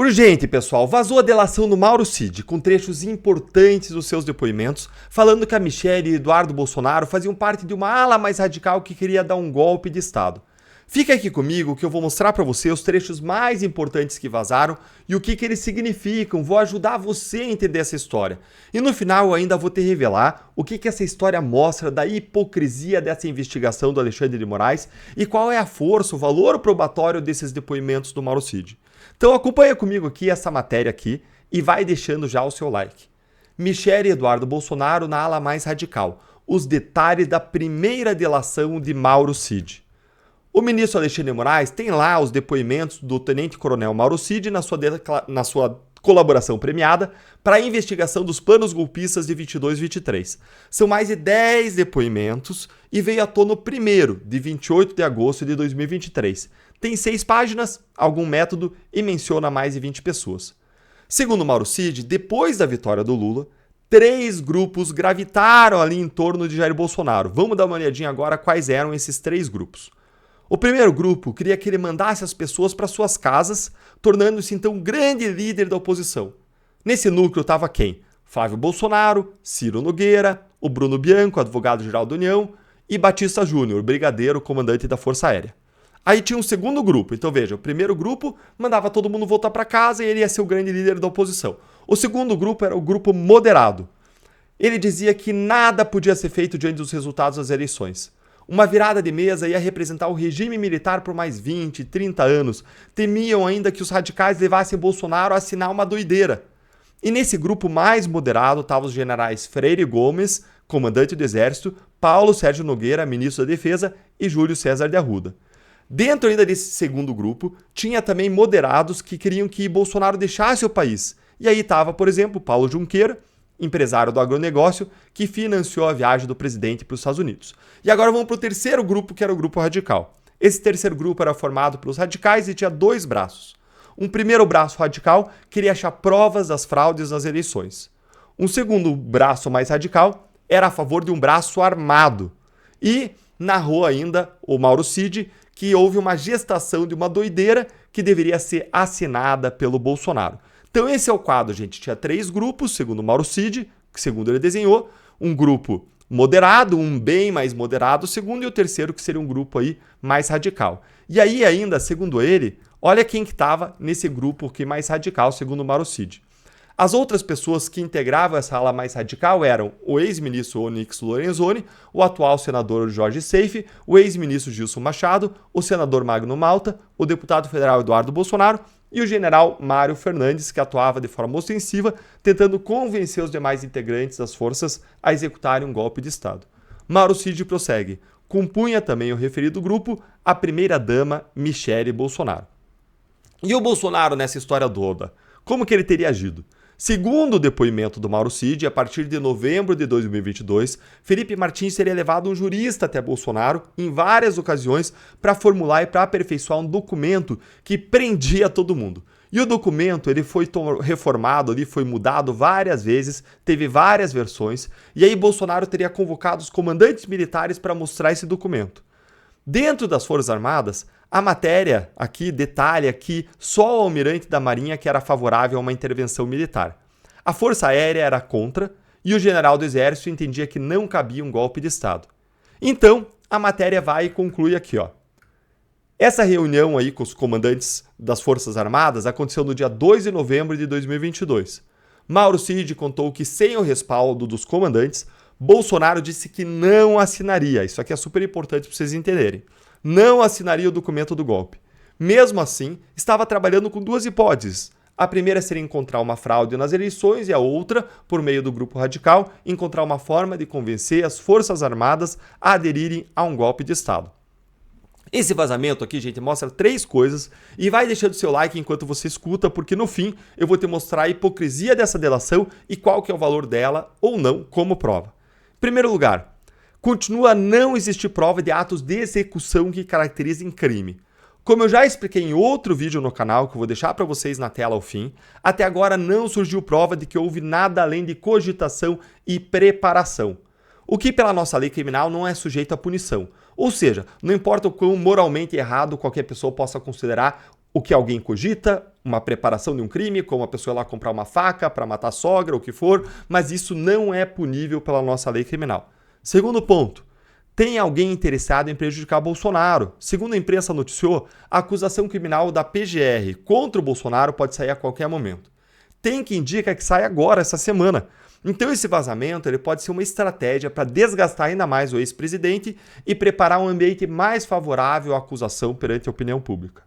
Urgente, pessoal, vazou a delação do Mauro Cid, com trechos importantes dos seus depoimentos, falando que a Michelle e Eduardo Bolsonaro faziam parte de uma ala mais radical que queria dar um golpe de Estado. Fica aqui comigo que eu vou mostrar para você os trechos mais importantes que vazaram e o que eles significam, vou ajudar você a entender essa história. E no final eu ainda vou te revelar o que essa história mostra da hipocrisia dessa investigação do Alexandre de Moraes e qual é a força, o valor probatório desses depoimentos do Mauro Cid. Então acompanha comigo aqui essa matéria aqui e vai deixando já o seu like. Michelle e Eduardo Bolsonaro na ala mais radical. Os detalhes da primeira delação de Mauro Cid. O ministro Alexandre de Moraes tem lá os depoimentos do tenente-coronel Mauro Cid na sua colaboração premiada para a investigação dos planos golpistas de 22 e 23. São mais de 10 depoimentos e veio à tona o primeiro, de 28 de agosto de 2023. Tem 6 páginas, algum método e menciona mais de 20 pessoas. Segundo Mauro Cid, depois da vitória do Lula, 3 grupos gravitaram ali em torno de Jair Bolsonaro. Vamos dar uma olhadinha agora quais eram esses 3 grupos. O primeiro grupo queria que ele mandasse as pessoas para suas casas, tornando-se então um grande líder da oposição. Nesse núcleo estava quem? Flávio Bolsonaro, Ciro Nogueira, o Bruno Bianco, advogado-geral da União, e Batista Júnior, brigadeiro, comandante da Força Aérea. Aí tinha um segundo grupo, então veja, o primeiro grupo mandava todo mundo voltar para casa e ele ia ser o grande líder da oposição. O segundo grupo era o grupo moderado. Ele dizia que nada podia ser feito diante dos resultados das eleições. Uma virada de mesa ia representar o regime militar por mais 20, 30 anos. Temiam ainda que os radicais levassem Bolsonaro a assinar uma doideira. E nesse grupo mais moderado estavam os generais Freire Gomes, comandante do Exército, Paulo Sérgio Nogueira, ministro da Defesa, e Júlio César de Arruda. Dentro ainda desse segundo grupo, tinha também moderados que queriam que Bolsonaro deixasse o país. E aí estava, por exemplo, Paulo Junqueira, empresário do agronegócio, que financiou a viagem do presidente para os Estados Unidos. E agora vamos para o terceiro grupo, que era o grupo radical. Esse terceiro grupo era formado pelos radicais e tinha 2 braços. Um primeiro braço radical queria achar provas das fraudes nas eleições. Um segundo braço mais radical era a favor de um braço armado. E narrou ainda o Mauro Cid que houve uma gestação de uma doideira que deveria ser assinada pelo Bolsonaro. Então esse é o quadro, gente. Tinha 3 grupos, segundo Mauro Cid, que segundo ele desenhou, um grupo moderado, um bem mais moderado, o segundo e o terceiro que seria um grupo aí mais radical. E aí ainda, segundo ele, olha quem que estava nesse grupo que mais radical, segundo Mauro Cid. As outras pessoas que integravam essa ala mais radical eram o ex-ministro Onyx Lorenzoni, o atual senador Jorge Seife, o ex-ministro Gilson Machado, o senador Magno Malta, o deputado federal Eduardo Bolsonaro e o general Mário Fernandes, que atuava de forma ostensiva, tentando convencer os demais integrantes das forças a executarem um golpe de Estado. Mauro Cid prossegue. Compunha também o referido grupo a primeira-dama Michelle Bolsonaro. E o Bolsonaro nessa história toda? Como que ele teria agido? Segundo o depoimento do Mauro Cid, a partir de novembro de 2022, Felipe Martins teria levado um jurista até Bolsonaro em várias ocasiões para formular e para aperfeiçoar um documento que prendia todo mundo. E o documento ele foi reformado, ele foi mudado várias vezes, teve várias versões, e aí Bolsonaro teria convocado os comandantes militares para mostrar esse documento. Dentro das Forças Armadas, a matéria aqui detalha que só o almirante da Marinha que era favorável a uma intervenção militar. A Força Aérea era contra e o general do Exército entendia que não cabia um golpe de Estado. Então, a matéria vai e conclui aqui, ó. Essa reunião aí com os comandantes das Forças Armadas aconteceu no dia 2 de novembro de 2022. Mauro Cid contou que sem o respaldo dos comandantes, Bolsonaro disse que não assinaria. Isso aqui é super importante para vocês entenderem. Não assinaria o documento do golpe. Mesmo assim, estava trabalhando com 2 hipóteses. A primeira seria encontrar uma fraude nas eleições e a outra, por meio do grupo radical, encontrar uma forma de convencer as Forças Armadas a aderirem a um golpe de Estado. Esse vazamento aqui, gente, mostra 3 coisas e vai deixando seu like enquanto você escuta, porque no fim eu vou te mostrar a hipocrisia dessa delação e qual que é o valor dela ou não como prova. Em primeiro lugar, continua a não existir prova de atos de execução que caracterizem crime. Como eu já expliquei em outro vídeo no canal, que eu vou deixar para vocês na tela ao fim, até agora não surgiu prova de que houve nada além de cogitação e preparação, o que pela nossa lei criminal não é sujeito à punição. Ou seja, não importa o quão moralmente errado qualquer pessoa possa considerar o que alguém cogita, uma preparação de um crime, como a pessoa ir lá comprar uma faca para matar a sogra, ou o que for, mas isso não é punível pela nossa lei criminal. Segundo ponto, tem alguém interessado em prejudicar Bolsonaro. Segundo a imprensa noticiou, a acusação criminal da PGR contra o Bolsonaro pode sair a qualquer momento. Tem que indica que sai agora, essa semana. Então esse vazamento ele pode ser uma estratégia para desgastar ainda mais o ex-presidente e preparar um ambiente mais favorável à acusação perante a opinião pública.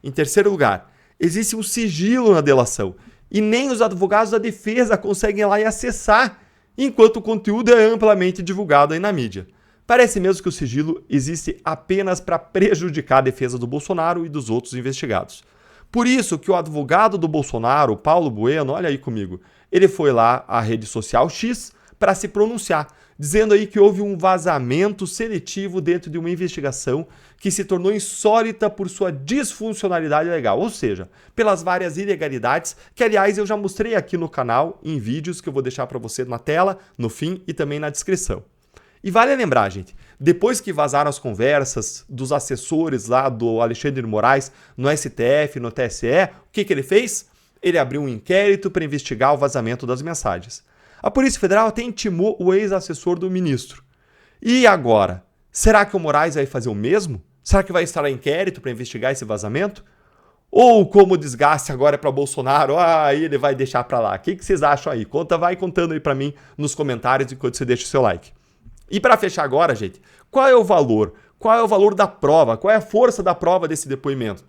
Em terceiro lugar, existe um sigilo na delação e nem os advogados da defesa conseguem ir lá e acessar, enquanto o conteúdo é amplamente divulgado aí na mídia. Parece mesmo que o sigilo existe apenas para prejudicar a defesa do Bolsonaro e dos outros investigados. Por isso que o advogado do Bolsonaro, Paulo Bueno, olha aí comigo, ele foi lá à rede social X para se pronunciar, dizendo aí que houve um vazamento seletivo dentro de uma investigação que se tornou insólita por sua disfuncionalidade legal, ou seja, pelas várias ilegalidades que, aliás, eu já mostrei aqui no canal em vídeos que eu vou deixar para você na tela, no fim e também na descrição. E vale lembrar, gente, depois que vazaram as conversas dos assessores lá do Alexandre de Moraes no STF, no TSE, o que ele fez? Ele abriu um inquérito para investigar o vazamento das mensagens. A Polícia Federal até intimou o ex-assessor do ministro. E agora? Será que o Moraes vai fazer o mesmo? Será que vai instalar inquérito para investigar esse vazamento? Ou como o desgaste agora é para Bolsonaro, aí ele vai deixar para lá. O que vocês acham aí? Vai contando aí para mim nos comentários enquanto você deixa o seu like. E para fechar agora, gente, qual é o valor? Qual é o valor da prova? Qual é a força da prova desse depoimento?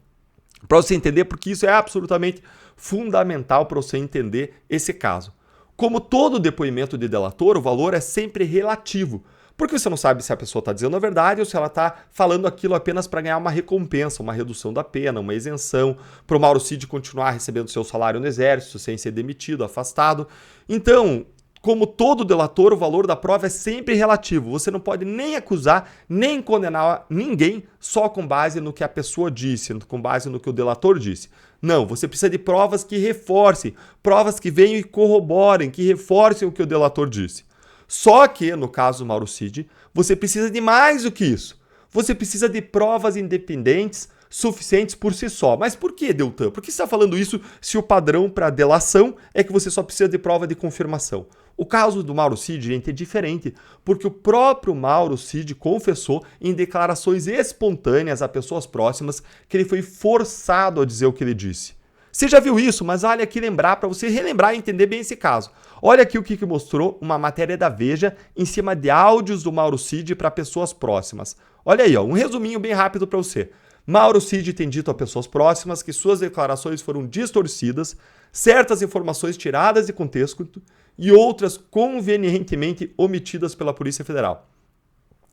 Para você entender, porque isso é absolutamente fundamental para você entender esse caso. Como todo depoimento de delator, o valor é sempre relativo, porque você não sabe se a pessoa está dizendo a verdade ou se ela está falando aquilo apenas para ganhar uma recompensa, uma redução da pena, uma isenção, para o Mauro Cid continuar recebendo seu salário no exército, sem ser demitido, afastado. Então, como todo delator, o valor da prova é sempre relativo. Você não pode nem acusar, nem condenar ninguém só com base no que a pessoa disse, com base no que o delator disse. Não, você precisa de provas que reforcem, provas que venham e corroborem, que reforcem o que o delator disse. Só que, no caso do Mauro Cid, você precisa de mais do que isso. Você precisa de provas independentes suficientes por si só. Mas por que, Deltan? Por que você está falando isso se o padrão para delação é que você só precisa de prova de confirmação? O caso do Mauro Cid, gente, é diferente, porque o próprio Mauro Cid confessou em declarações espontâneas a pessoas próximas que ele foi forçado a dizer o que ele disse. Você já viu isso, mas vale aqui lembrar para você relembrar e entender bem esse caso. Olha aqui o que mostrou uma matéria da Veja em cima de áudios do Mauro Cid para pessoas próximas. Olha aí, ó, um resuminho bem rápido para você. Mauro Cid tem dito a pessoas próximas que suas declarações foram distorcidas, certas informações tiradas de contexto e outras convenientemente omitidas pela Polícia Federal.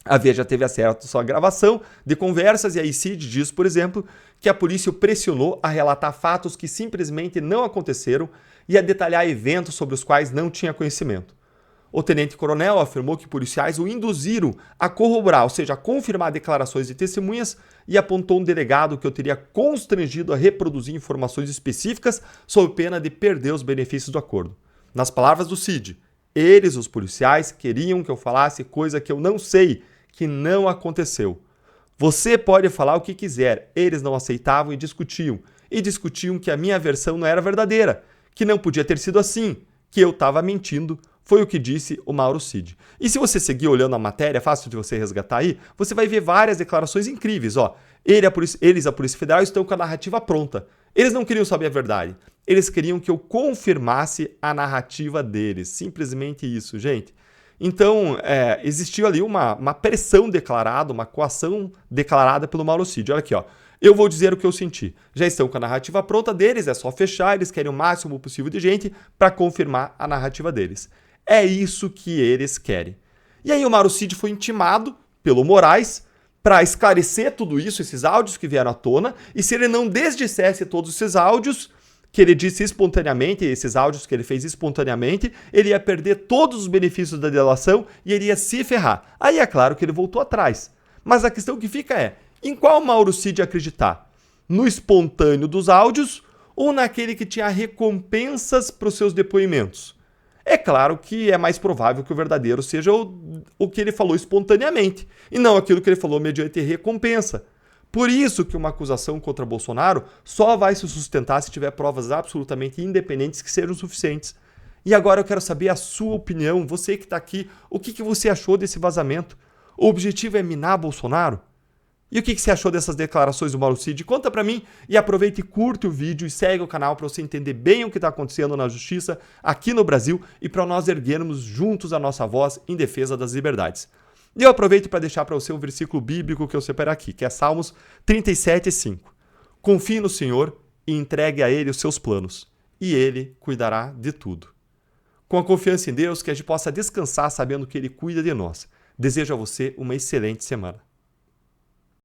A Veja teve acesso à gravação de conversas e aí Cid diz, por exemplo, que a polícia o pressionou a relatar fatos que simplesmente não aconteceram e a detalhar eventos sobre os quais não tinha conhecimento. O tenente-coronel afirmou que policiais o induziram a corroborar, ou seja, a confirmar declarações de testemunhas e apontou um delegado que o teria constrangido a reproduzir informações específicas sob pena de perder os benefícios do acordo. Nas palavras do Cid, eles, os policiais, queriam que eu falasse coisa que eu não sei, que não aconteceu. Você pode falar o que quiser, eles não aceitavam e discutiam que a minha versão não era verdadeira, que não podia ter sido assim, que eu estava mentindo. Foi o que disse o Mauro Cid. E se você seguir olhando a matéria, é fácil de você resgatar aí, você vai ver várias declarações incríveis. Ó, eles, a Polícia Federal, estão com a narrativa pronta. Eles não queriam saber a verdade. Eles queriam que eu confirmasse a narrativa deles. Simplesmente isso, gente. Então, existiu ali uma pressão declarada, uma coação declarada pelo Mauro Cid. Olha aqui, ó. Eu vou dizer o que eu senti. Já estão com a narrativa pronta deles, é só fechar, eles querem o máximo possível de gente para confirmar a narrativa deles. É isso que eles querem. E aí o Mauro Cid foi intimado pelo Moraes para esclarecer tudo isso, esses áudios que vieram à tona, e se ele não desdissesse todos esses áudios que ele disse espontaneamente, esses áudios que ele fez espontaneamente, ele ia perder todos os benefícios da delação e ele ia se ferrar. Aí é claro que ele voltou atrás. Mas a questão que fica é, em qual Mauro Cid acreditar? No espontâneo dos áudios ou naquele que tinha recompensas para os seus depoimentos? É claro que é mais provável que o verdadeiro seja o que ele falou espontaneamente, e não aquilo que ele falou mediante recompensa. Por isso que uma acusação contra Bolsonaro só vai se sustentar se tiver provas absolutamente independentes que sejam suficientes. E agora eu quero saber a sua opinião, você que está aqui, o que você achou desse vazamento? O objetivo é minar Bolsonaro? E o que você achou dessas declarações do Mauro Cid? Conta pra mim e aproveita e curte o vídeo e segue o canal para você entender bem o que está acontecendo na justiça aqui no Brasil e para nós erguermos juntos a nossa voz em defesa das liberdades. E eu aproveito para deixar para você um versículo bíblico que eu separei aqui, que é Salmos 37:5. Confie no Senhor e entregue a Ele os seus planos, e Ele cuidará de tudo. Com a confiança em Deus, que a gente possa descansar sabendo que Ele cuida de nós. Desejo a você uma excelente semana.